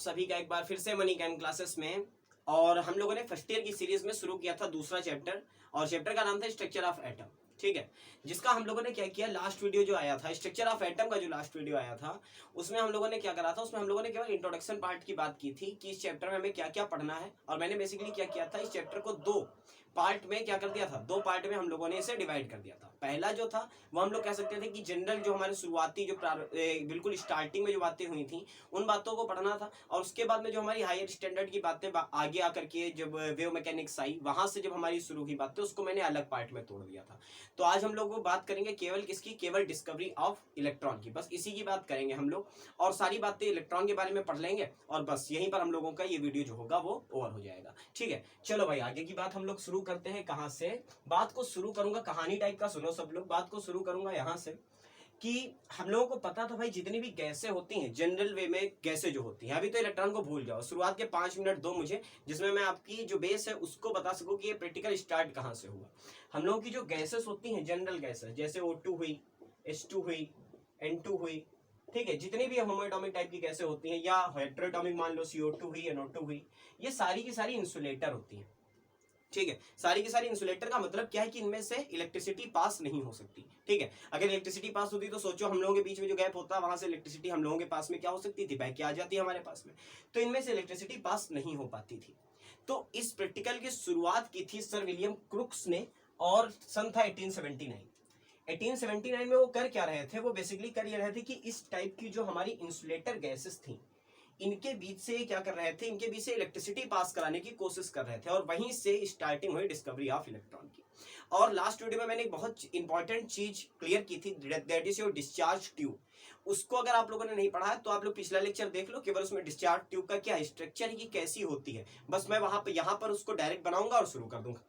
सभी का एक बार फिर से मनी कैम क्लासेस में। और हम लोगों ने फर्स्ट ईयर की सीरीज में शुरू किया था दूसरा चैप्टर, और चैप्टर का नाम था स्ट्रक्चर ऑफ एटम। ठीक है, जिसका हम लोगों ने क्या किया, लास्ट वीडियो जो आया था स्ट्रक्चर ऑफ एटम का, जो लास्ट वीडियो आया था उसमें हम लोगों ने क्या करा था, उसमें हम लोगों ने केवल इंट्रोडक्शन पार्ट की बात की थी कि इस चैप्टर में हमें क्या क्या पढ़ना है। और मैंने बेसिकली क्या किया था, इस चैप्टर को दो पार्ट में क्या कर दिया था, दो पार्ट में हम लोगों ने इसे डिवाइड कर दिया था। पहला जो था वो हम लोग कह सकते थे कि जनरल जो हमारे शुरुआती जो बिल्कुल स्टार्टिंग में जो बातें हुई थी उन बातों को पढ़ना था। और उसके बाद में जो हमारी हायर स्टैंडर्ड की बातें आगे आकर के जब वेव मैकेनिक्स आई, वहां से जब हमारी शुरू हुई बातें, उसको मैंने अलग पार्ट में तोड़ दिया था। तो आज हम लोग बात करेंगे केवल किसकी, केवल डिस्कवरी ऑफ इलेक्ट्रॉन की, बस इसी की बात करेंगे हम लोग। और सारी बातें इलेक्ट्रॉन के बारे में पढ़ लेंगे और बस यहीं पर हम लोगों का ये वीडियो जो होगा वो ओवर हो जाएगा। ठीक है, चलो भाई आगे की बात हम लोग शुरू करते हैं। कहाँ से बात को शुरू करूंगा, कहानी टाइप का सुनो सब लोग, बात को शुरू करूंगा यहाँ से कि हम लोगों को पता था भाई जितनी भी गैसें होती हैं जनरल वे में, गैसें जो होती हैं, अभी तो इलेक्ट्रॉन को भूल जाओ, शुरुआत के 5 मिनट दो मुझे जिसमें मैं आपकी जो बेस है उसको बता सकूं कि ये प्रैक्टिकल स्टार्ट कहाँ से हुआ। हम लोगों की जो गैसेस होती हैं जनरल गैसेस, जैसे O2 हुई, H2 हुई, N2 हुई, ठीक है, जितनी भी होमोएटॉमिक टाइप की गैसें होती हैं, या हेटेरोटॉमिक मान लो CO2 हुई, NO2 हुई, ये सारी की सारी इंसुलेटर होती हैं। ठीक है, सारी की सारी इंसुलेटर का मतलब क्या है कि इनमें से इलेक्ट्रिसिटी पास नहीं हो सकती। ठीक है, अगर इलेक्ट्रिसिटी पास होती तो सोचो हम लोगों के बीच में जो गैप होता है वहां से इलेक्ट्रिसिटी हम लोगों के पास में क्या हो सकती थी, बह के आ जाती है हमारे पास में। तो इनमें से इलेक्ट्रिसिटी पास नहीं हो पाती थी। तो इस प्रैक्टिकल की शुरुआत की थी सर विलियम क्रुक्स ने, और सन था 1879। 1879 में वो कर क्या रहे थे, वो बेसिकली कर ये रहे थे कि इस टाइप की जो हमारी इंसुलेटर गैसेस थी इनके बीच से क्या कर रहे थे, इनके बीच से इलेक्ट्रिसिटी पास कराने की कोशिश कर रहे थे, और वहीं से स्टार्टिंग हुई डिस्कवरी ऑफ इलेक्ट्रॉन की। और लास्ट वीडियो में मैंने एक बहुत इंपॉर्टेंट चीज क्लियर की थी, that is your discharge tube. उसको अगर आप लोगों ने नहीं पढ़ा है तो आप लोग पिछला लेक्चर देख लो, केवल उसमें डिस्चार्ज ट्यूब का क्या स्ट्रक्चर है कि कैसी होती है, बस मैं वहां पर यहाँ पर उसको डायरेक्ट बनाऊंगा और शुरू कर दूंगा।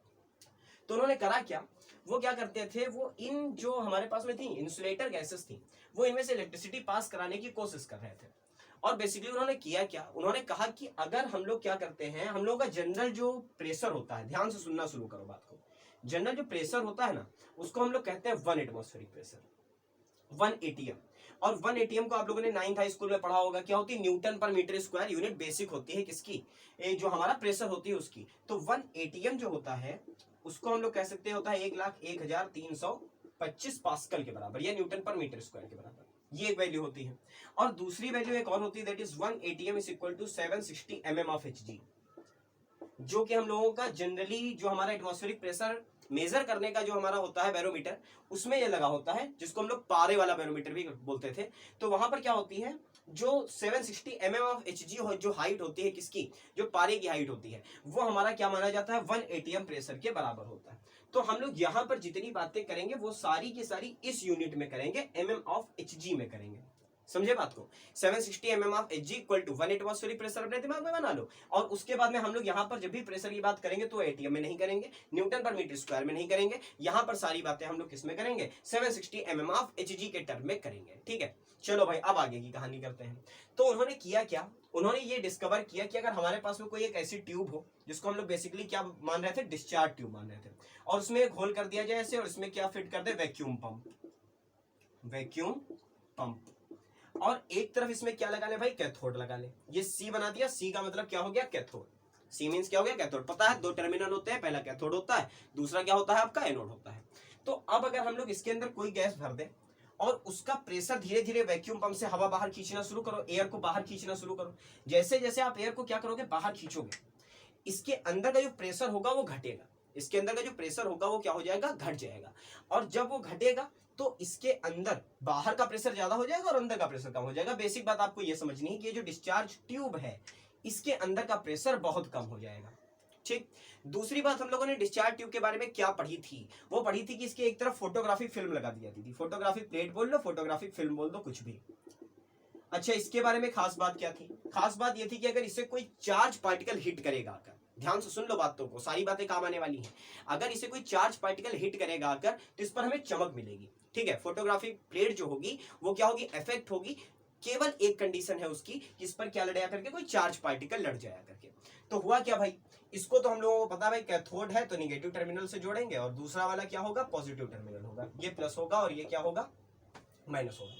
तो उन्होंने करा क्या, वो क्या करते थे, वो इन जो हमारे पास में थी इंसुलेटर गैसेस थी, वो इनमें से इलेक्ट्रिसिटी पास कराने की कोशिश कर रहे थे। और बेसिकली उन्होंने किया क्या, उन्होंने कहा कि अगर हम लोग क्या करते हैं, हम लोग का जनरल जो प्रेशर होता है, ध्यान से सुनना शुरू करो बात को, जनरल जो प्रेशर होता है ना उसको हम लोग कहते हैं 1 एटमॉस्फेरिक प्रेशर, 1 ATM। और 1 ATM को आप लोगों ने 9th हाई स्कूल में पढ़ा होगा, क्या होती है, न्यूटन पर मीटर स्क्वायर यूनिट बेसिक होती है किसकी, जो हमारा प्रेशर होती है उसकी। तो 1 ATM जो होता है उसको हम लोग कह सकते हैं होता है 1,01,325 पास्कल के बराबर, या न्यूटन पर मीटर स्क्वायर के बराबर, ये एक वैल्यू होती है। और दूसरी वैल्यू एक और होती है, that is 1 ATM is equal to 760 mm of Hg, जो कि हम लोगों का जनरली जो हमारा एटमॉस्फेरिक प्रेशर मेजर करने का जो हमारा होता है बैरोमीटर, उसमें ये लगा होता है, जिसको हम लोग पारे वाला बैरोमीटर भी बोलते थे। तो वहां पर क्या होती है, जो 760 mm ऑफ Hg जो हाइट होती है किसकी, जो पारे की हाइट होती है, वो हमारा क्या माना जाता है, 1 ATM प्रेशर के बराबर होता है। तो हम लोग यहाँ पर जितनी बातें करेंगे वो सारी की सारी इस यूनिट में करेंगे, mm ऑफ Hg में करेंगे। समझे बात को, 760 mm of Hg equal to 1 atmospheric pressure, अपने दिमाग में बना लो। और उसके बाद में हम लोग यहाँ पर जब भी प्रेशर की बात करेंगे तो ATM में नहीं करेंगे, न्यूटन पर मीटर स्क्वायर में नहीं करेंगे, यहाँ पर सारी बातें हम लोग किस में करेंगे, 760 mm ऑफ Hg के टर्म में करेंगे। ठीक है, चलो भाई अब आगे की कहानी करते हैं। तो उन्होंने किया क्या, उन्होंने ये डिस्कवर किया कि अगर हमारे पास में कोई एक ऐसी ट्यूब हो जिसको हम लोग बेसिकली क्या मान रहे थे, डिस्चार्ज ट्यूब मान रहे थे, और उसमें एक होल कर दिया जाए ऐसे, और इसमें क्या फिट कर दे, वैक्यूम पंप, वैक्यूम पंप, और एक तरफ इसमें क्या लगा ले भाई, कैथोड लगा ले। ये C बना दिया, C का मतलब क्या हो गया, कैथोड। C मींस क्या हो गया, कैथोड। पता है 2 टर्मिनल होते हैं, पहला कैथोड होता है, दूसरा क्या होता है आपका, एनोड होता है। तो अब अगर हम लोग इसके अंदर कोई गैस भर दे और उसका प्रेशर धीरे धीरे वैक्यूम पंप से हवा बाहर खींचना शुरू करो, एयर को बाहर खींचना शुरू करो, जैसे जैसे आप एयर को क्या करोगे, बाहर खींचोगे, इसके अंदर का जो प्रेशर होगा वो घटेगा, इसके अंदर का जो प्रेशर होगा वो क्या हो जाएगा, घट जाएगा। और जब वो घटेगा तो इसके अंदर बाहर का प्रेशर ज्यादा हो जाएगा और अंदर का प्रेशर कम हो जाएगा। बेसिक बात आपको ये समझनी है कि ये जो डिस्चार्ज ट्यूब है इसके अंदर का प्रेशर बहुत कम हो जाएगा। ठीक, दूसरी बात हम लोगों ने डिस्चार्ज ट्यूब के बारे में क्या पढ़ी थी, वो पढ़ी थी कि इसके एक तरफ फोटोग्राफिक फिल्म लगा दी जाती थी, फोटोग्राफिक प्लेट बोल लो, फोटोग्राफिक फिल्म बोल दो, कुछ भी। अच्छा, इसके बारे में खास बात क्या थी, खास बात ये थी कि अगर इसे कोई चार्ज पार्टिकल हिट करेगा आकर, ध्यान से सुन लो बातों को, सारी बातें काम आने वाली हैं। अगर इसे कोई चार्ज पार्टिकल हिट करेगा आकर तो इस पर हमें चमक मिलेगी। ठीक है, फोटोग्राफिक प्लेट जो होगी वो क्या होगी, इफेक्ट होगी। केवल एक कंडीशन है उसकी, इस पर क्या लड़ करके, कोई चार्ज पार्टिकल लड़ जाया करके। तो हुआ क्या भाई, इसको तो हम लोगों को पता भाई, कैथोड है तो निगेटिव टर्मिनल से जोड़ेंगे, और दूसरा वाला क्या होगा, पॉजिटिव टर्मिनल होगा, ये प्लस होगा और ये क्या होगा, माइनस होगा।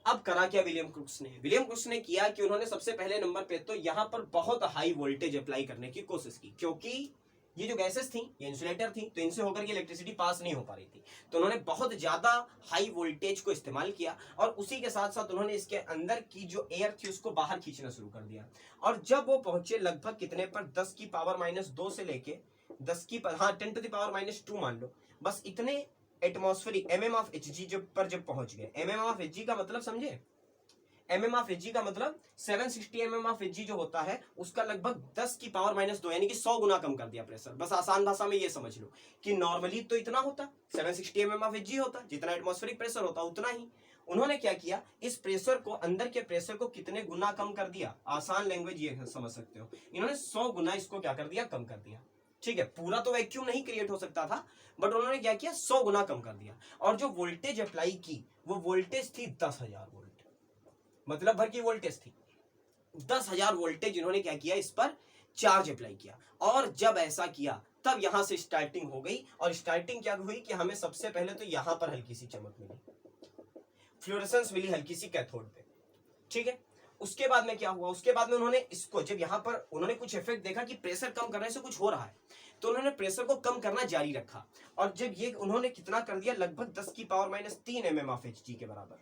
अब करा क्या विलियम क्रुक्स ने? विलियम क्रुक्स ने किया कि उन्होंने सबसे पहले नंबर पे तो यहां पर बहुत हाई वोल्टेज अप्लाई करने की कोशिश की, क्योंकि ये जो गैसेस थी ये इंसुलेटर थी, तो इनसे होकर के इलेक्ट्रिसिटी पास नहीं हो पा रही थी। तो उन्होंने बहुत ज्यादा हाई वोल्टेज को इस्तेमाल किया और उसी के साथ साथ उन्होंने इसके अंदर की जो एयर थी उसको बाहर खींचना शुरू कर दिया। और जब वो पहुंचे लगभग कितने पर, 10 की पावर -2 से लेके 10 की 10 to the power -2 मान लो, बस इतने एटमॉस्फेरिक mm ऑफ Hg जब पहुंच गए। mm ऑफ Hg का मतलब समझे? mm ऑफ Hg का मतलब 760 mm ऑफ Hg जो होता है उसका लगभग 10 की पावर -2 यानी कि 100 गुना कम कर दिया प्रेशर। बस आसान भाषा में ये समझ लो कि नॉर्मली तो इतना होता, 760 mm ऑफ Hg होता, जितना एटमॉस्फेरिक प्रेशर होता उतना ही। उन्होंने क्या किया, इस प्रेशर को, अंदर के प्रेशर को कितने गुना कम कर दिया? आसान लैंग्वेज ये समझ सकते हो, इन्होंने 100 गुना इसको क्या कर दिया? कम कर दिया। ठीक है, पूरा तो वैक्यूम नहीं क्रिएट हो सकता था, बट उन्होंने क्या किया? 100 गुना कम कर दिया। और जो वोल्टेज अप्लाई की वो वोल्टेज थी 10,000 वोल्ट, मतलब भर की वोल्टेज थी 10,000 वोल्टेज। इन्होंने क्या किया? इस पर चार्ज अप्लाई किया। और जब ऐसा किया तब यहां से स्टार्टिंग हो गई। और स्टार्टिंग क्या हुई कि हमें सबसे पहले तो यहां पर हल्की सी चमक मिली, फ्लोरेसेंस मिली हल्की सी कैथोड पे। ठीक है, उसके बाद में क्या हुआ? उसके बाद में उन्होंने इसको, जब यहां पर उन्होंने कुछ इफेक्ट देखा कि प्रेशर कम करने से कुछ हो रहा है, तो उन्होंने प्रेशर को कम करना जारी रखा। और जब ये उन्होंने कितना कर दिया? लगभग 10 की पावर -3 mm ऑफ Hg के बराबर,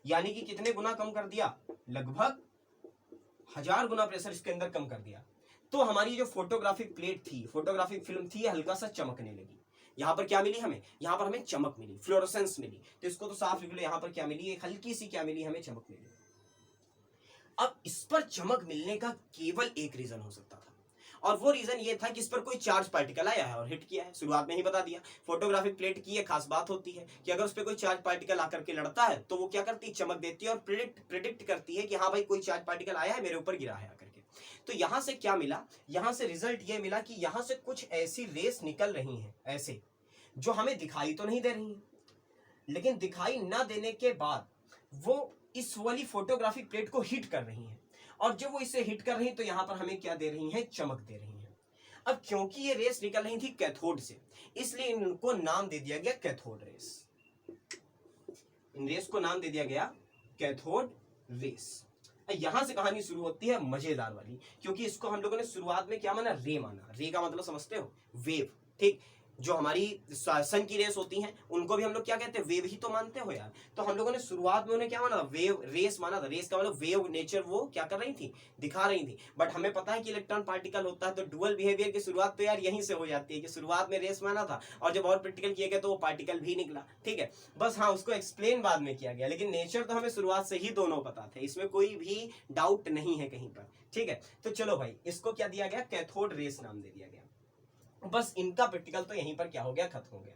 यानी कि कितने गुना कम कर दिया? लगभग 1000 गुना प्रेशर इसके अंदर कम कर दिया। तो हमारी जो फोटोग्राफिक प्लेट थी, फोटोग्राफिक फिल्म थी, हल्का सा चमकने लगी। यहां पर क्या मिली हमें? यहां पर हमें चमक मिली, फ्लोरोसेंस मिली। तो इसको तो साफ लिख लो, यहां पर क्या मिली? एक हल्की सी क्या मिली हमें? चमक मिली। अब इस पर चमक मिलने का केवल एक रीजन हो सकता था, और वो रीजन ये था कि इस पर कोई चार्ज पार्टिकल आया है और हिट किया है। शुरुआत में ही बता दिया, फोटोग्राफिक प्लेट की एक खास बात होती है कि अगर उस पर कोई चार्ज पार्टिकल आकर के लड़ता है तो वो क्या करती है? चमक देती है और प्रिडिक्ट करती है कि हाँ भाई कोई चार्ज पार्टिकल आया है, मेरे ऊपर गिरा है आकर के। तो यहां से क्या मिला? यहां से रिजल्ट ये मिला कि यहां से कुछ ऐसी रेस निकल रही हैं, ऐसे जो हमें दिखाई तो नहीं दे रही हैं, लेकिन दिखाई ना देने के बाद वो इस वाली फोटोग्राफिक प्लेट को हिट कर रही हैं। और जब वो इसे हिट कर रही हैं तो यहां पर हमें क्या दे रही हैं? चमक दे रही हैं। अब क्योंकि ये रेस निकल रही थी कैथोड से, इसलिए इनको नाम दे दिया गया कैथोड रेस। इन रेस को नाम दे दिया गया कैथोड रेस। यहां से कहानी शुरू होती है मजेदार वाली, क्योंकि इसको हम लोगों ने शुरुआत में क्या माना? रे माना। रे का मतलब समझते हो? वेव। ठीक, जो हमारी सन की रेस होती हैं उनको भी हम लोग क्या कहते हैं? वेव ही तो मानते हो यार। तो हम लोगों ने शुरुआत में उन्हें क्या माना? वेव, रेस माना था। रेस का मतलब वेव नेचर वो क्या कर रही थी? दिखा रही थी। बट हमें पता है कि इलेक्ट्रॉन पार्टिकल होता है, तो डुअल बिहेवियर की शुरुआत तो यार यहीं से हो जाती है कि शुरुआत में रेस माना था और जब और प्रैक्टिकल किया गया तो वो पार्टिकल भी निकला। ठीक है, बस हाँ उसको एक्सप्लेन बाद में किया गया, लेकिन नेचर तो हमें शुरुआत से ही दोनों पता थे, इसमें कोई भी डाउट नहीं है कहीं पर। ठीक है, तो चलो भाई, इसको क्या दिया गया? कैथोड रेस नाम दे दिया गया। बस इनका प्रैक्टिकल तो यहीं पर क्या हो गया? खत्म हो गया।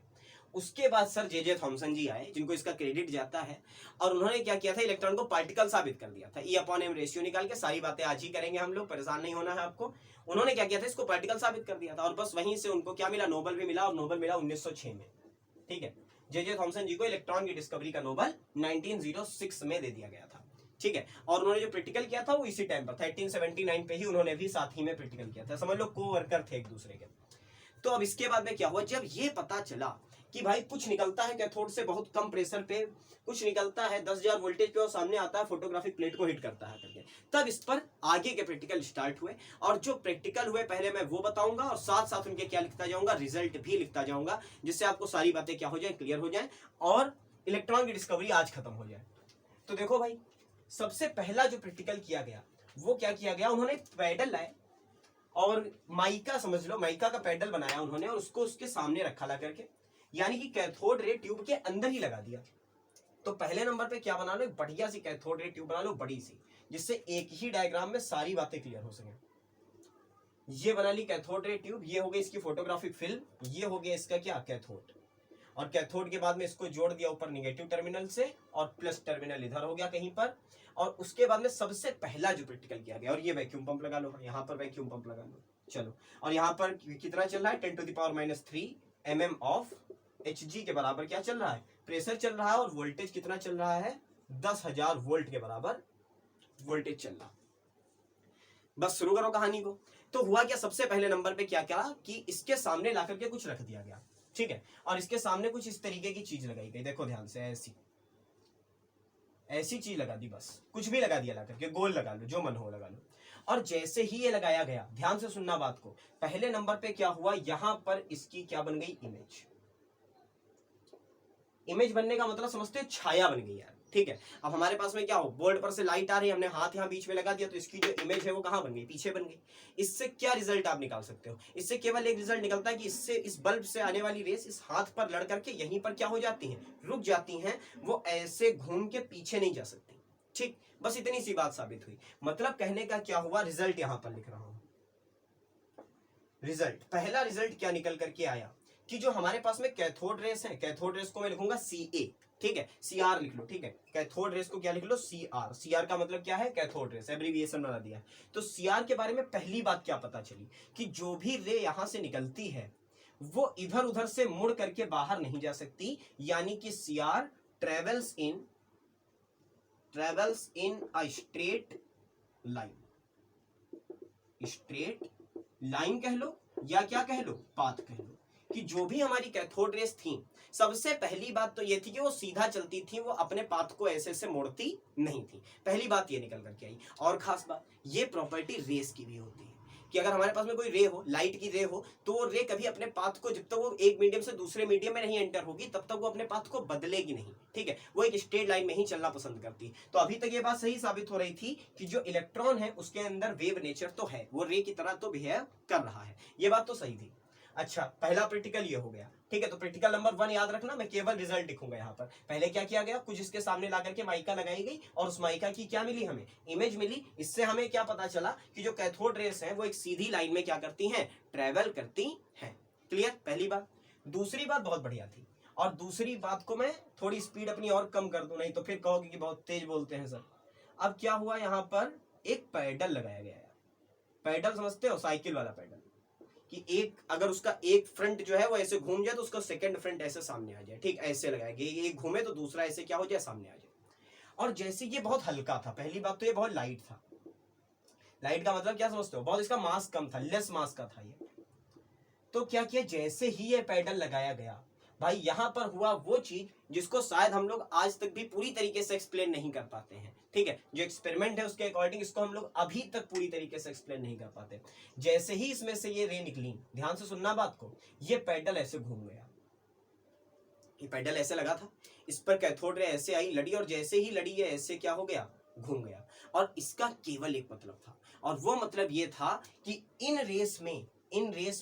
उसके बाद सर जे थॉमसन जी आए, जिनको इसका क्रेडिट जाता है, और उन्होंने क्या किया था? इलेक्ट्रॉन को पार्टिकल साबित कर दिया था। E/m रेशियो निकाल के, सारी बातें आज ही करेंगे हम लोग, परेशान नहीं होना है आपको। उन्होंने क्या किया था? इसको पार्टिकल साबित कर दिया था, और बस वहीं से उनको क्या मिला? नोबेल भी मिला, और नोबेल मिला 1906 में। ठीक है, जे थॉमसन जी को इलेक्ट्रॉन की डिस्कवरी का नोबेल 1906 में दे दिया गया था। ठीक है, और उन्होंने जो प्रैक्टिकल किया था वो इसी टाइम पर 1879 पे ही उन्होंने भी साथ ही में प्रैक्टिकल किया था। समझ लो को वर्कर थे एक दूसरे के। तो अब इसके बाद में क्या हुआ? जब ये पता चला कि भाई कुछ निकलता है कैथोड से बहुत कम प्रेशर पे, कुछ निकलता है 10,000 वोल्टेज पे और सामने आता है फोटोग्राफिक प्लेट को हिट करता है करके, तब इस पर आगे के प्रैक्टिकल स्टार्ट हुए। और जो प्रैक्टिकल हुए पहले मैं वो बताऊंगा, और साथ साथ उनके क्या लिखता जाऊंगा? रिजल्ट भी लिखता जाऊंगा, जिससे आपको सारी बातें क्या हो जाए? क्लियर हो जाए, और इलेक्ट्रॉन की डिस्कवरी आज खत्म हो जाए। तो देखो भाई, सबसे पहला जो प्रैक्टिकल किया गया वो क्या किया गया? उन्होंने पैडल लाए और माइका, समझ लो माइका का पैडल बनाया उन्होंने, और उसको उसके सामने रखा ला करके, यानी कि कैथोड रे ट्यूब के अंदर ही लगा दिया। तो पहले नंबर पे क्या बना लो? एक बढ़िया सी कैथोड रे ट्यूब बना लो, बड़ी सी, जिससे एक ही डायग्राम में सारी बातें क्लियर हो सके। ये बना ली कैथोड रे ट्यूब, ये हो गई इसकी फोटोग्राफिक फिल्म, ये हो गया इसका क्या? कैथोड। और कैथोड के बाद में इसको जोड़ दिया ऊपर निगेटिव टर्मिनल से, और प्लस टर्मिनल इधर हो गया कहीं पर। और उसके बाद में सबसे पहला जो प्रैक्टिकल किया गया, और ये वैक्यूम पंप लगा लो, यहाँ पर वैक्यूम पंप लगा लो, चलो। और यहाँ पर कितना चल रहा है? 10⁻³ mm ऑफ Hg के बराबर क्या चल रहा है? प्रेशर चल रहा है, और वोल्टेज कितना चल रहा है? 10,000 वोल्ट के बराबर वोल्टेज चल रहा। बस शुरू करो कहानी को। तो हुआ क्या? सबसे पहले नंबर पे क्या करा कि इसके सामने ला करके कुछ रख दिया गया। ठीक है, और इसके सामने कुछ इस तरीके की चीज लगाई गई, देखो ध्यान से, ऐसी। ऐसी चीज लगा दी, बस कुछ भी लगा दिया ला करके, गोल लगा लो, जो मन हो लगा लो। और जैसे ही ये लगाया गया, ध्यान से सुनना बात को, पहले नंबर पे क्या हुआ, यहां पर इसकी क्या बन गई, इमेज। इमेज बनने का मतलब समझते हो, छाया बन गई यार, ठीक है। अब हमारे पास में क्या हो, बोर्ड पर से लाइट आ रही है, हमने हाथ यहाँ बीच में लगा दिया, तो इसकी जो इमेज है वो कहाँ बन गई, पीछे बन गई। इससे क्या रिजल्ट आप निकाल सकते हो, इससे केवल एक रिजल्ट निकलता है कि इससे, इस बल्ब से आने वाली रेस इस हाथ पर लड़ करके यहीं पर क्या हो जाती है, रुक जाती हैं, वो ऐसे घूम के पीछे नहीं जा सकती। ठीक, बस इतनी सी बात साबित हुई। मतलब कहने का क्या हुआ, रिजल्ट यहां पर लिख रहा हूं। रिजल्ट, पहला रिजल्ट क्या निकल करके आया कि जो हमारे पास में कैथोड रेस है, कैथोड रेस को मैं लिखूंगा Ca, ठीक है, Cr लिख लो, ठीक है। कैथोड रेस को क्या लिख लो, Cr। Cr का मतलब क्या है, कैथोड रेस, एब्रीविएशन बना दिया। तो Cr के बारे में पहली बात क्या पता चली कि जो भी रे यहां से निकलती है वो इधर उधर से मुड़ करके बाहर नहीं जा सकती, यानी कि Cr travels in a straight line. Straight line कह लो या क्या कह लो, पाथ कह लो, कि जो भी हमारी कैथोड रेस थी, सबसे पहली बात तो ये थी कि वो सीधा चलती थी, वो अपने पाथ को ऐसे ऐसे मोड़ती नहीं थी। पहली बात ये निकल करके आई। और खास बात, ये प्रॉपर्टी रेस की भी होती है कि अगर हमारे पास में कोई रे हो, लाइट की रे हो, तो वो रे कभी अपने पाथ को, जब तक वो एक मीडियम से दूसरे मीडियम में नहीं एंटर होगी, तब तक वो अपने पाथ को बदलेगी नहीं, ठीक है। वो एक स्ट्रेट लाइन में ही चलना पसंद करती है। तो अभी तक ये बात सही साबित हो रही थी कि जो इलेक्ट्रॉन है उसके अंदर वेव नेचर तो है, वो रे की तरह तो बिहेव कर रहा है, ये बात तो सही थी। अच्छा, पहला प्रैक्टिकल ये हो गया, ठीक है। तो प्रैक्टिकल नंबर 1 याद रखना, मैं केवल रिजल्ट लिखूंगा यहाँ पर। पहले क्या किया गया, कुछ इसके सामने ला करके माइका लगाई गई, और उस माइका की क्या मिली, हमें इमेज मिली। इससे हमें क्या पता चला कि जो कैथोड रेस है वो एक सीधी लाइन में क्या करती हैं, ट्रेवल करती हैं। क्लियर, पहली बात। दूसरी बात बहुत बढ़िया थी, और दूसरी बात को मैं थोड़ी स्पीड अपनी और कम कर दूं, नहीं तो फिर कहोगे कि बहुत तेज बोलते हैं सर। अब क्या हुआ, यहाँ पर एक पैडल लगाया गया है। पैडल समझते हो, साइकिल वाला पैडल, कि एक, अगर उसका एक फ्रंट जो है वो ऐसे घूम जाए तो उसका सेकंड फ्रंट ऐसे सामने आ जाए, ठीक, ऐसे लगाएंगे, एक घूमे तो दूसरा ऐसे क्या हो जाए, सामने आ जाए। और जैसे ये बहुत हल्का था, पहली बात तो ये बहुत लाइट था। लाइट का मतलब क्या समझते हो, बहुत इसका मास कम था, लेस मास का था ये। तो क्या किया, जैसे ही ये पैडल लगाया गया, भाई यहां पर हुआ वो चीज जिसको शायद हम लोग आज तक भी पूरी तरीके से एक्सप्लेन नहीं कर पाते हैं, ठीक है। जो एक्सपेरिमेंट है उसके अकॉर्डिंग इसको हम लोग अभी तक पूरी तरीके से एक्सप्लेन नहीं कर पाते। जैसे ही इसमें से ये रे निकली, ध्यान से सुनना बात को, ये पैडल ऐसे घूम गया, ये पैडल ऐसे लगा था, इस पर कैथोड रे ऐसे आई, लड़ी, और जैसे ही लड़ी ये ऐसे क्या हो गया, घूम गया। और इसका केवल एक मतलब था, और वो मतलब ये था कि इन रेस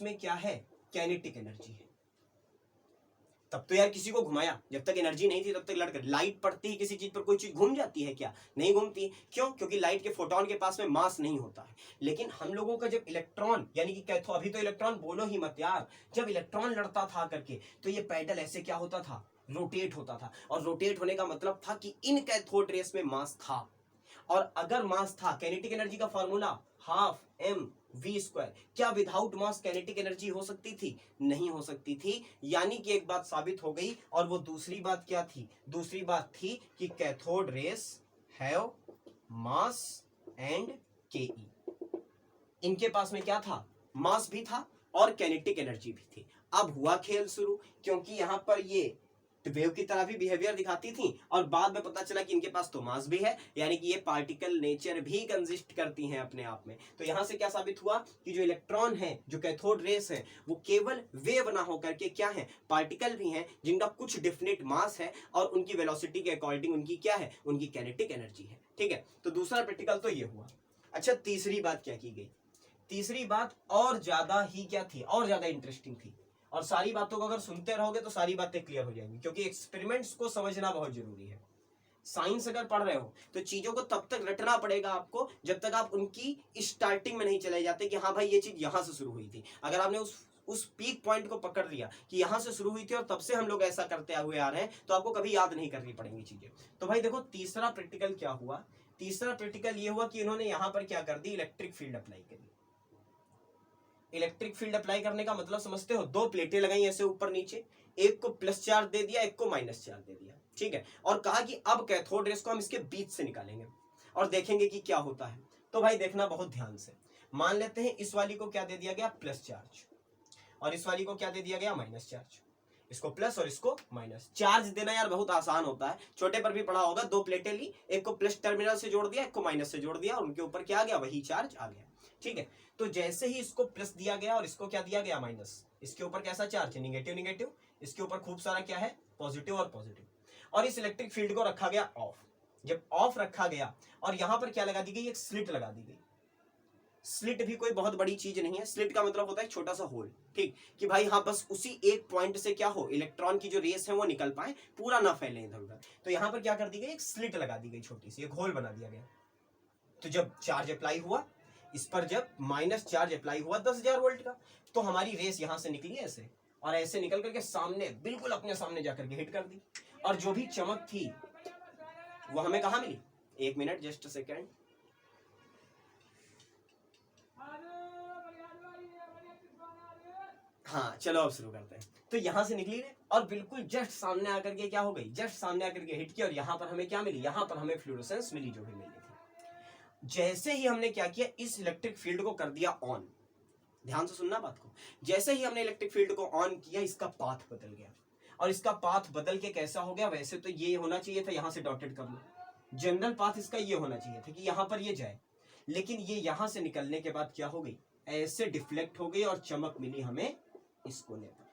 में क्या है, काइनेटिक एनर्जी है। तब तो यार किसी को घुमाया, जब तक एनर्जी नहीं थी तब तक लड़कर, लाइट पड़ती ही किसी चीज पर, कोई चीज घूम जाती है क्या, नहीं घूमती। क्यों, क्योंकि लाइट के फोटोन के पास में मास नहीं होता है। लेकिन हम लोगों का जब इलेक्ट्रॉन, यानी कि कैथोड, अभी तो इलेक्ट्रॉन बोलो ही मत यार, जब इलेक्ट्रॉन लड़ता था करके, तो ये पैडल ऐसे क्या होता था, रोटेट होता था। और रोटेट होने का मतलब था कि इन कैथोड रेस में मास था, और अगर मास था, काइनेटिक एनर्जी का formula half M V square, क्या विदाउट मास काइनेटिक एनर्जी हो सकती थी, नहीं हो सकती थी। यानी कि एक बात साबित हो गई। और वो दूसरी बात क्या थी, दूसरी बात थी कि cathode rays have mass and के, इनके पास में क्या था, मास भी था और काइनेटिक एनर्जी भी थी। अब हुआ खेल शुरू, क्योंकि यहां पर ये वेव की तरह भी बिहेवियर दिखाती थी, और बाद में पता चला कि इनके पास तो मास भी है, यानी कि ये पार्टिकल नेचर भी कंजिस्ट करती हैं अपने आप में। तो यहां से क्या साबित हुआ कि जो इलेक्ट्रॉन है, जो कैथोड रेस है, वो केवल वेव ना होकर के क्या है, पार्टिकल भी हैं, जिनका कुछ डेफिनेट मास है, और उनकी वेलोसिटी के अकॉर्डिंग उनकी क्या है, उनकी काइनेटिक एनर्जी है, ठीक है। तो दूसरा प्रैक्टिकल तो ये हुआ। अच्छा, तीसरी बात क्या की गई, तीसरी बात और ज्यादा ही क्या थी, और ज्यादा इंटरेस्टिंग थी। और सारी बातों को अगर सुनते रहोगे तो सारी बातें क्लियर हो जाएंगी, क्योंकि एक्सपेरिमेंट्स को समझना बहुत जरूरी है। साइंस अगर पढ़ रहे हो तो चीजों को तब तक रटना पड़ेगा आपको जब तक आप उनकी स्टार्टिंग में नहीं चले जाते कि हाँ भाई ये चीज यहां से शुरू हुई थी। अगर आपने उस पीक पॉइंट को पकड़ लिया कि यहां से शुरू हुई थी और तब से हम लोग ऐसा करते हुए आ रहे हैं, तो आपको कभी याद नहीं करनी पड़ेंगी चीजें। तो भाई देखो, तीसरा प्रैक्टिकल क्या हुआ, तीसरा प्रैक्टिकल ये हुआ कि इन्होंने यहां पर क्या कर दी, इलेक्ट्रिक फील्ड अप्लाई करी। इलेक्ट्रिक फील्ड अप्लाई करने का मतलब समझते हो, दो प्लेटें लगाई ऐसे ऊपर नीचे, एक को प्लस चार्ज दे दिया, एक को माइनस चार्ज दे दिया, ठीक है। और कहा कि अब कैथोड रेस को हम इसके बीच से निकालेंगे और देखेंगे कि क्या होता है। तो भाई देखना बहुत ध्यान से, मान लेते हैं इस वाली को क्या दे दिया गया, प्लस चार्ज, और इस वाली को क्या दे दिया गया, माइनस चार्ज। इसको प्लस और इसको माइनस। चार्ज देना यार बहुत आसान होता है, छोटे पर भी पढ़ा होगा। दो प्लेटें ली, एक को प्लस टर्मिनल से जोड़ दिया, एक को माइनस से जोड़ दिया, और उनके ऊपर क्या आ गया, वही चार्ज आ गया। ठीक है, तो जैसे ही इसको प्लस दिया गया और इसको क्या दिया गया, माइनस, इसके ऊपर कैसा चार्ज है, निगेटिव निगेटिव, इसके ऊपर खूब सारा क्या है, पॉजिटिव और पॉजिटिव। और इस इलेक्ट्रिक फील्ड को रखा गया ऑफ। जब ऑफ रखा गया और यहां पर क्या लगा दी गई, एक स्लिट लगा दी गई। स्लिट भी कोई बहुत बड़ी चीज नहीं है, स्लिट का मतलब होता है छोटा सा होल। ठीक, कि भाई हाँ बस उसी एक पॉइंट से क्या हो, इलेक्ट्रॉन की जो रेस है वो निकल पाए, पूरा ना फैले इधर उधर। तो यहां पर क्या कर दी गई, एक स्लिट लगा दी गई, छोटी सी एक होल बना दिया गया। तो जब चार्ज अप्लाई हुआ इस पर, जब माइनस चार्ज अप्लाई हुआ 10,000 वोल्ट का, तो हमारी रेस यहां से निकली ऐसे, और ऐसे निकल करके सामने, बिल्कुल अपने सामने जाकर के हिट कर दी। और जो भी चमक थी वो हमें कहां मिली, एक मिनट जस्ट सेकेंड, हाँ चलो अब शुरू करते हैं। तो यहां से निकली रे, और बिल्कुल जस्ट सामने आकर के क्या हो गई, जस्ट सामने आकर के हिट किया, और यहां पर हमें क्या मिली, यहां पर हमें फ्लूरोसेंस मिली, जो भी मिली थी। जैसे ही हमने क्या किया, इस इलेक्ट्रिक फील्ड को कर दिया ऑन। ध्यान से सुनना बात को, जैसे ही हमने इलेक्ट्रिक फील्ड को ऑन किया, इसका पाथ बदल गया। और इसका पाथ बदल के कैसा हो गया, वैसे तो ये होना चाहिए था, यहां से डॉटेड कर लो, जनरल पाथ इसका ये होना चाहिए था कि यहां पर ये जाए, लेकिन ये यहां से निकलने के बाद क्या हो गई, ऐसे डिफ्लेक्ट हो गई, और चमक मिली हमें इस कोने पर।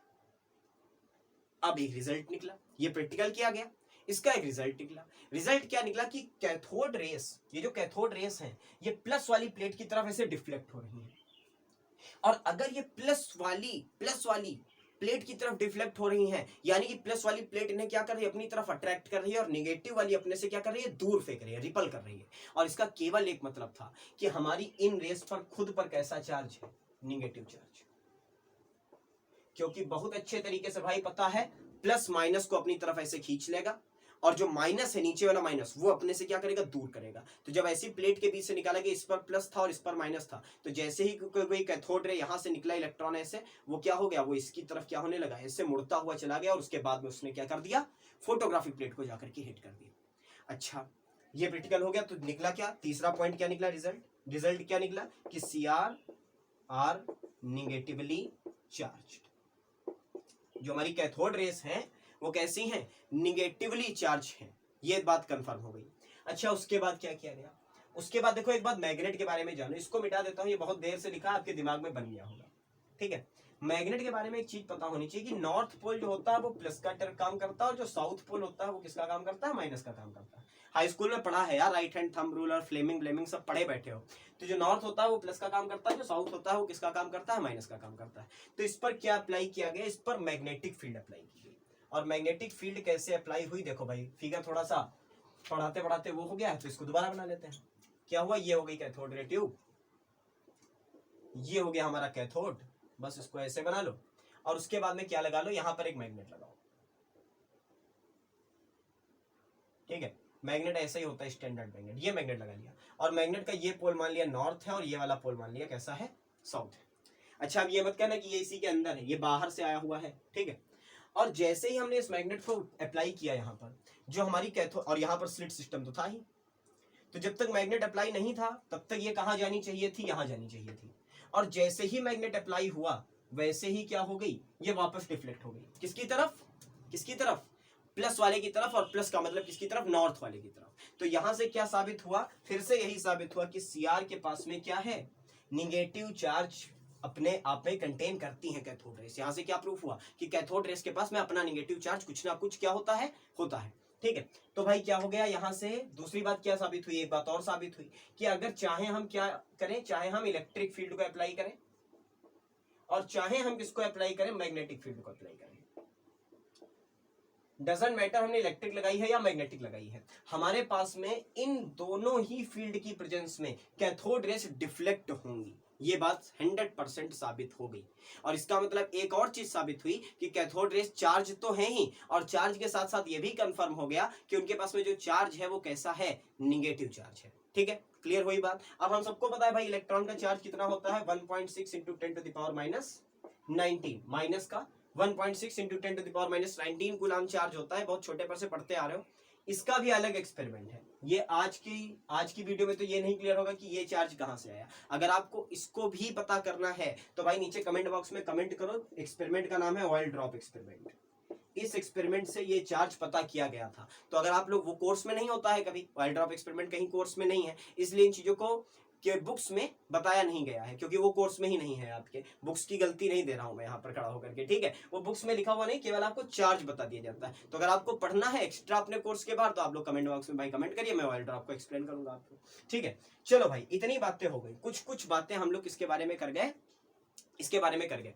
अब एक रिजल्ट निकला, ये प्रैक्टिकल किया गया, इसका एक रिजल्ट निकला। रिजल्ट क्या निकला कि कैथोड रेस, ये जो कैथोड रेस है, ये प्लस वाली प्लेट की तरफ ऐसे डिफ्लेक्ट हो रही है। और अगर ये प्लस वाली प्लेट की तरफ डिफ्लेक्ट हो रही हैं, यानी कि प्लस वाली प्लेट इन्हें क्या कर रही है, अपनी तरफ अट्रैक्ट कर रही है, और नेगेटिव वाली अपने से क्या कर रही है, दूर फेंक रही है, रिपल कर रही है। और इसका केवल एक मतलब था कि हमारी इन रेस पर खुद पर कैसा चार्ज है, निगेटिव चार्ज। क्योंकि बहुत अच्छे तरीके से भाई पता है, प्लस माइनस को अपनी तरफ ऐसे खींच लेगा, और जो माइनस है, नीचे वाला माइनस, वो अपने से क्या करेगा, दूर करेगा। तो जब ऐसी प्लेट के बीच से निकाला गया, इस पर प्लस था और इस पर माइनस था, तो जैसे ही कोई कैथोड रे यहां से निकला इलेक्ट्रॉन ऐसे, वो क्या हो गया, वो इसकी तरफ क्या होने लगा, ऐसे मुड़ता हुआ चला गया, और उसके बाद में उसने क्या कर दिया, फोटोग्राफिक प्लेट को जाकर के हिट कर दिया। अच्छा, ये प्रैक्टिकल हो गया। तो निकला क्या, तीसरा पॉइंट क्या निकला, रिजल्ट क्या निकला कि Cr आर निगेटिवली चार्ज्ड। जो हमारी कैथोड रेस हैं वो कैसी हैं, निगेटिवली चार्ज हैं, ये बात कंफर्म हो गई। अच्छा, उसके बाद क्या किया गया, उसके बाद देखो, एक बात मैग्नेट के बारे में जानो, इसको मिटा देता हूं, ये बहुत देर से लिखा, आपके दिमाग में बन गया होगा। ठीक है, मैग्नेट के बारे में एक चीज पता होनी चाहिए कि नॉर्थ पोल जो होता है वो प्लस का काम करता है, और जो साउथ पोल होता है वो किसका काम करता है, माइनस का काम करता है। हाई स्कूल में पढ़ा है यार, राइट हैंड थंब रूल और फ्लेमिंग सब पढ़े बैठे हो। तो जो नॉर्थ होता है वो प्लस का काम करता है, जो साउथ होता है वो किसका काम करता है, माइनस का काम करता है। तो इस पर क्या अप्लाई किया गया, इस पर मैग्नेटिक फील्ड अप्लाई की गई। और मैग्नेटिक फील्ड कैसे अप्लाई हुई, देखो भाई, फिगर थोड़ा सा पढ़ाते पढ़ाते वो हो गया है, तो इसको दोबारा बना लेते हैं। क्या हुआ, ये हो गई कैथोड रे ट्यूब, ये हो गया हमारा कैथोड, बस इसको ऐसे बना लो, और उसके बाद में क्या लगा लो, यहां पर एक मैग्नेट लगाओ। ठीक है, मैग्नेट ऐसा ही होता है, स्टैंडर्ड मैग्नेट। ये मैग्नेट लगा लिया, और मैग्नेट का ये पोल मान लिया नॉर्थ है, और ये वाला पोल मान लिया कैसा है, साउथ है। अच्छा, अब ये मत कहना कि ये इसी के अंदर है, ये बाहर से आया हुआ है। ठीक है, और जैसे ही हमने इस मैग्नेट को अप्लाई किया यहाँ पर, जो हमारी कैथोड, और यहाँ पर स्लिट सिस्टम तो था ही, तो जब तक मैग्नेट अप्लाई नहीं था तब तक ये कहाँ जानी चाहिए थी, यहाँ जानी चाहिए थी। और जैसे ही मैग्नेट अप्लाई हुआ, वैसे ही क्या हो गई, ये वापस डिफ्लेक्ट हो गई, किसकी तरफ, किसकी तरफ, प्लस वाले की तरफ। और प्लस का मतलब किसकी तरफ, नॉर्थ वाले की तरफ। तो यहां से क्या साबित हुआ, फिर से यही साबित हुआ कि Cr के पास में क्या है, निगेटिव चार्ज अपने आप में कंटेन करती है कैथोड रेस। यहां से क्या प्रूफ हुआ कि कैथोड रेस के पास में अपना निगेटिव चार्ज कुछ ना कुछ क्या होता है, होता है। ठीक है, तो भाई क्या हो गया, यहां से दूसरी बात क्या साबित हुई, एक बात और साबित हुई कि अगर चाहे हम क्या करें, चाहे हम इलेक्ट्रिक फील्ड को अप्लाई करें, और चाहे हम किसको अप्लाई करें, मैग्नेटिक फील्ड को अप्लाई करें, डजंट मैटर हमने इलेक्ट्रिक लगाई है या मैग्नेटिक लगाई है, हमारे पास में इन दोनों ही फील्ड की प्रेजेंस में कैथोड रेस डिफ्लेक्ट होंगी। ये बात 100% साबित हो गई। और इसका मतलब एक और चीज साबित हुई कि कैथोड रेस चार्ज तो है ही, और चार्ज के साथ साथ ये भी कंफर्म हो गया कि उनके पास में जो चार्ज है वो कैसा है, निगेटिव चार्ज है। ठीक है, क्लियर हुई बात। अब हम सबको पता है भाई इलेक्ट्रॉन का चार्ज कितना होता है, 1.6 इंटू 10⁻⁻19, माइनस का 1.6 इंटू 10⁻⁻19 कूलम चार्ज होता है। बहुत छोटे पर से पढ़ते आ रहे हो। इसका भी अलग एक्सपेरिमेंट है। ये आज की वीडियो में तो ये नहीं क्लियर होगा कि ये चार्ज कहां से आया। अगर आपको इसको भी पता करना है तो भाई नीचे कमेंट बॉक्स में कमेंट करो। एक्सपेरिमेंट का नाम है ऑयल ड्रॉप एक्सपेरिमेंट। इस एक्सपेरिमेंट से ये चार्ज पता किया गया था। तो अगर आप लोग, वो कोर्स में नहीं होता है कभी, ऑयल ड्रॉप एक्सपेरिमेंट कहीं कोर्स में नहीं है, इसलिए इन चीजों को के बुक्स में बताया नहीं गया है, क्योंकि वो कोर्स में ही नहीं है। आपके बुक्स की गलती नहीं दे रहा हूं मैं यहाँ पर खड़ा होकर के, ठीक है। वो बुक्स में लिखा हुआ नहीं, केवल आपको चार्ज बता दिया जाता है। तो अगर आपको पढ़ना है एक्स्ट्रा अपने कोर्स के बाहर, तो आप लोग कमेंट बॉक्स में भाई कमेंट करिए, मैं ऑयल ड्रॉप को एक्सप्लेन करूंगा आपको, ठीक है। चलो भाई, इतनी बातें हो गई, कुछ कुछ बातें हम लोग किसके बारे में कर गए, इसके बारे में कर गए।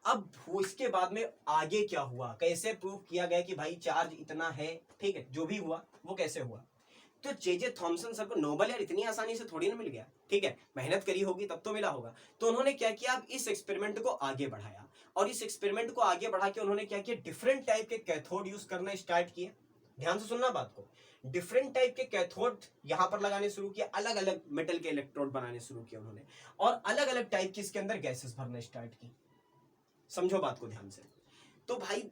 अब इसके बाद में आगे क्या हुआ, कैसे प्रूव किया गया कि भाई चार्ज इतना है, ठीक है। जो भी हुआ वो कैसे हुआ, तो जे थॉमसन सर को नोबेल यार इतनी आसानी से थोड़ी ना मिल गया, ठीक है। मेहनत करी होगी तब तो मिला होगा। तो उन्होंने क्या किया, अब इस एक्सपेरिमेंट को आगे बढ़ाया, और इस एक्सपेरिमेंट को आगे बढ़ा के उन्होंने क्या किया, डिफरेंट टाइप के कैथोड यूज करना स्टार्ट किए। ध्यान से सुनना बात को, डिफरेंट टाइप के कैथोड यहां पर लगाने शुरू किया, अलग अलग मेटल के इलेक्ट्रोड बनाने शुरू किए उन्होंने, और अलग अलग टाइप की इसके अंदर गैसेस भरना स्टार्ट की। समझो बात को ध्यान से। तो भाई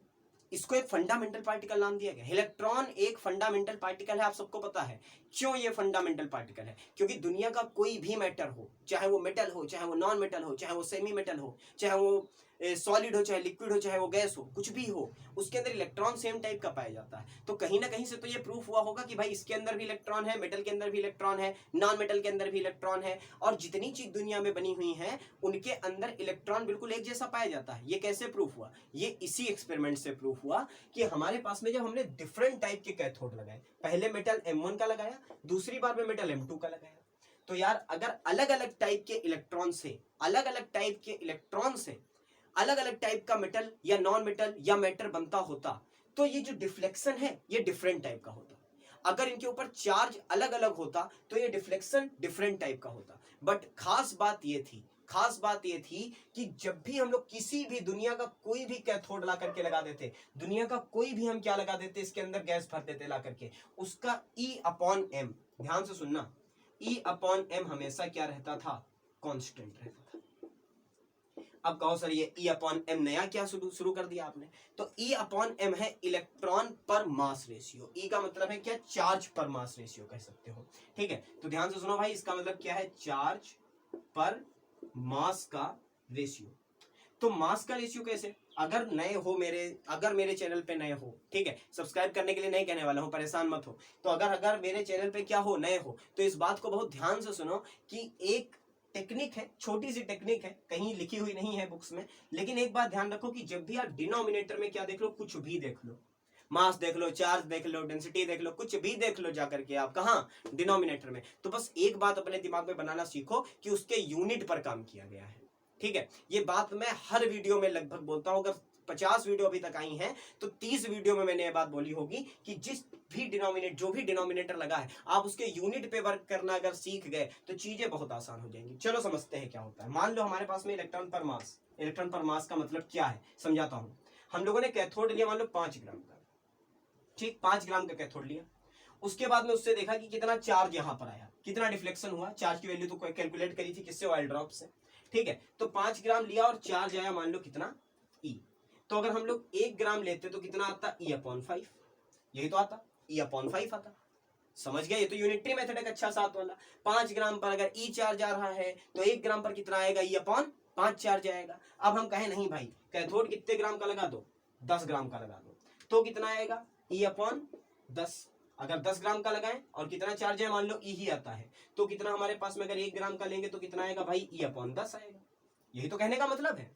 इसको एक फंडामेंटल पार्टिकल नाम दिया गया। इलेक्ट्रॉन एक फंडामेंटल पार्टिकल है, आप सबको पता है। क्यों ये फंडामेंटल पार्टिकल है, क्योंकि दुनिया का कोई भी मैटर हो, चाहे वो मेटल हो, चाहे वो नॉन मेटल हो, चाहे वो सेमी मेटल हो, चाहे वो सॉलिड हो, चाहे लिक्विड हो, चाहे वो गैस हो, कुछ भी हो, उसके अंदर इलेक्ट्रॉन सेम टाइप का पाया जाता है। तो कहीं ना कहीं से तो ये प्रूफ हुआ होगा कि भाई इसके अंदर भी इलेक्ट्रॉन है, मेटल के अंदर भी इलेक्ट्रॉन है, नॉन मेटल के अंदर भी इलेक्ट्रॉन है, और जितनी चीज दुनिया में बनी हुई है उनके अंदर इलेक्ट्रॉन बिल्कुल एक जैसा पाया जाता है। ये कैसे प्रूफ हुआ, ये इसी एक्सपेरिमेंट से प्रूफ हुआ कि हमारे पास में जब हमने डिफरेंट टाइप के कैथोड लगाए, पहले मेटल M1 का लगाया, दूसरी बार में मेटल M2 का लगाया, तो यार अगर अलग अलग टाइप के इलेक्ट्रॉन से, अलग अलग टाइप के इलेक्ट्रॉन से अलग अलग टाइप का मेटल या नॉन मेटल या मैटर बनता होता, तो ये जो डिफ्लेक्शन है ये डिफरेंट टाइप का होता। अगर इनके ऊपर चार्ज अलग अलग होता तो ये डिफ्लेक्शन डिफरेंट टाइप का होता। बट खास बात ये थी, खास बात ये थी कि जब भी हम लोग किसी भी दुनिया का कोई भी कैथोड ला करके लगा देते, दुनिया का कोई भी हम क्या लगा देते, इसके अंदर गैस भर देते ला करके, उसका E/M, ध्यान से सुनना, E/M हमेशा क्या रहता था, कांस्टेंट रहता था। अब कहो सर ये E/M नया क्या शुरू कर दिया आपने, तो E/M है इलेक्ट्रॉन पर मास रेशियो। E का मतलब है क्या, चार्ज पर मास रेशियो कह सकते हो, ठीक है। तो ध्यान से सुनो भाई, इसका मतलब क्या है, चार्ज पर मास का रेशियो। तो मास का रेशियो कैसे, अगर नए हो अगर मेरे चैनल पे नए हो, ठीक है, सब्सक्राइब करने के लिए नहीं कहने वाला हूं, परेशान मत हो। तो अगर मेरे चैनल पे क्या हो, नए हो, तो इस बात को बहुत ध्यान से सुनो कि एक टेक्निक है, छोटी सी टेक्निक है, कहीं लिखी हुई नहीं है बुक्स में, लेकिन एक बात ध्यान रखो कि जब भी आप डिनोमिनेटर में क्या देख लो, कुछ भी देख लो, मास देख लो, चार्ज देख लो, डेंसिटी देख लो, कुछ भी देख लो जाकर के आप, कहां, डिनोमिनेटर में, तो बस एक बात अपने दिमाग में बनाना सीखो कि उसके यूनिट पर काम किया गया है, ठीक है। ये बात मैं हर वीडियो में लगभग बोलता हूं, अगर 50 वीडियो अभी तक आई हैं तो 30 वीडियो में मैंने ये बात बोली होगी कि जो भी डिनोमिनेटर लगा है, आप उसके यूनिट पे वर्क करना अगर सीख गए तो चीजें बहुत आसान हो जाएंगी। चलो समझते हैं क्या होता है। मान लो हमारे पास में इलेक्ट्रॉन पर मास, इलेक्ट्रॉन पर मास का मतलब क्या है समझाता हूं। हम लोगों ने कैथोड लिया मान लो 5 ग्राम का, ठीक, 5 ग्राम का कैथोड लिया, उसके बाद में उससे देखा कि कितना चार्ज यहां पर आया, कितना डिफ्लेक्शन हुआ, चार्ज की वैल्यू तो कैलकुलेट करी थी किससे, ऑयल ड्रॉप से, ठीक है। तो 5 ग्राम लिया और चार्ज आया मान लो कितना, E। तो अगर हम लोग 1 ग्राम लेते तो कितना आता, E/5, यही तो आता, E/5 आता। समझ गया, ये तो यूनिटरी मेथड है अच्छा साथ वाला। 5 ग्राम पर अगर E चार्ज आ रहा है तो 1 ग्राम पर कितना आएगा, E/5 चार्ज आएगा। अब हम कहें नहीं भाई कैथोड कितने ग्राम का लगा दो, 10 ग्राम का लगा दो, तो कितना आएगा, E/10। अगर 10 ग्राम का लगाएं और कितना चार्ज है, मान लो E ही आता है, तो कितना हमारे पास में अगर 1 ग्राम का लेंगे तो कितना आएगा भाई, E/10 आएगा। यही तो कहने का मतलब है,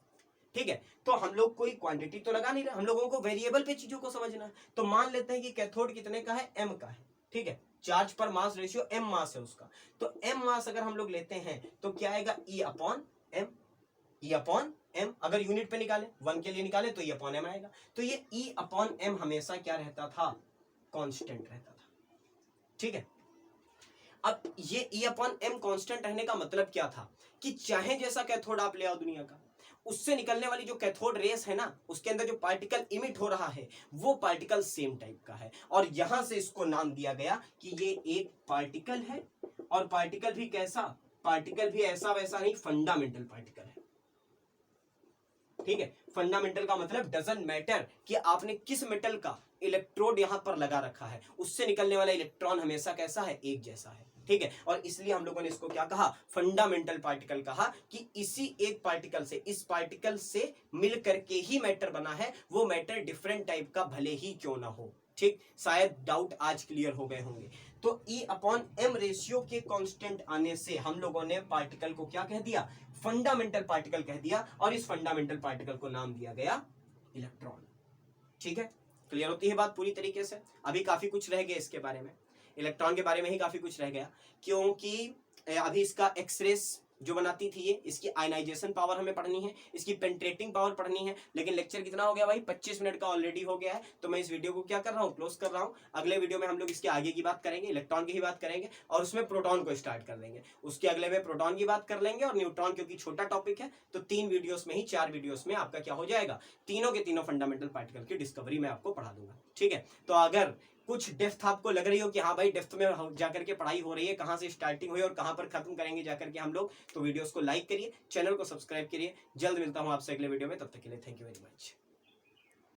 ठीक है। तो हम लोग कोई क्वांटिटी तो लगा नहीं रहे, हम लोगों को वेरिएबल पे चीजों को समझना है। तो मान लेते हैं कि कैथोड कितने का है, M का है, ठीक है, चार्ज पर मास रेशियो M मास है उसका, तो M मास अगर हम लोग लेते हैं तो क्या आएगा, E/M, E/M। अगर यूनिट पे निकाले, 1 के लिए निकाले तो E/M आएगा। तो ये E/M हमेशा क्या रहता था, कांस्टेंट रहता था, ठीक है। अब ये E/M कांस्टेंट रहने का मतलब क्या था कि चाहे जैसा कैथोड आप ले आओ दुनिया का, उससे निकलने वाली जो कैथोड रेस है ना, उसके अंदर जो पार्टिकल इमिट हो रहा है वो पार्टिकल सेम टाइप का है, और यहां से इसको नाम दिया गया कि ये एक पार्टिकल है। और पार्टिकल भी कैसा, पार्टिकल भी ऐसा वैसा नहीं, फंडामेंटल पार्टिकल है, ठीक है। फंडामेंटल का मतलब डजंट मैटर कि आपने किस मेटल का इलेक्ट्रोड यहां पर लगा रखा है, उससे निकलने वाला इलेक्ट्रॉन हमेशा कैसा है, एक जैसा है। ठीक है, और इसलिए हम लोगों ने इसको क्या कहा, फंडामेंटल पार्टिकल कहा, कि इसी एक पार्टिकल से, इस पार्टिकल से मिल करके ही मैटर बना है, वो मैटर डिफरेंट टाइप का भले ही क्यों ना हो। ठीक, शायद डाउट आज क्लियर हो गए होंगे। तो E अपॉन M रेशियो के कांस्टेंट आने से हम लोगों ने पार्टिकल को क्या कह दिया, फंडामेंटल पार्टिकल कह दिया, और इस फंडामेंटल पार्टिकल को नाम दिया गया इलेक्ट्रॉन। ठीक है, क्लियर होती है बात पूरी तरीके से। अभी काफी कुछ रह गया इसके बारे में, इलेक्ट्रॉन के बारे में ही काफी कुछ रह गया, क्योंकि अभी इसका एक्सरेस जो बनाती थी ये, इसकी आयनाइजेशन पावर हमें पढ़नी है, इसकी पेंट्रेटिंग पावर पढ़नी है। लेकिन लेक्चर कितना हो गया भाई, 25 मिनट का ऑलरेडी हो गया है, तो मैं इस वीडियो को क्या कर रहा हूँ, क्लोज कर रहा हूँ। अगले वीडियो में हम लोग इसके आगे की बात करेंगे, इलेक्ट्रॉन की ही बात करेंगे, और उसमें प्रोटॉन को स्टार्ट कर देंगे। उसके अगले में प्रोटॉन की बात कर लेंगे, और न्यूट्रॉन क्योंकि छोटा टॉपिक है तो 3 वीडियोस में ही, 4 वीडियोस में आपका क्या हो जाएगा, तीनों के तीनों फंडामेंटल पार्टिकल की डिस्कवरी मैं आपको पढ़ा दूंगा। ठीक है, तो अगर कुछ डेप्थ आपको लग रही हो कि हाँ भाई डेप्थ में जाकर के पढ़ाई हो रही है, कहाँ से स्टार्टिंग हुई और कहाँ पर खत्म करेंगे जाकर के हम लोग, तो वीडियोस को लाइक करिए, चैनल को सब्सक्राइब करिए। जल्द मिलता हूँ आपसे अगले वीडियो में, तब तक के लिए थैंक यू वेरी मच।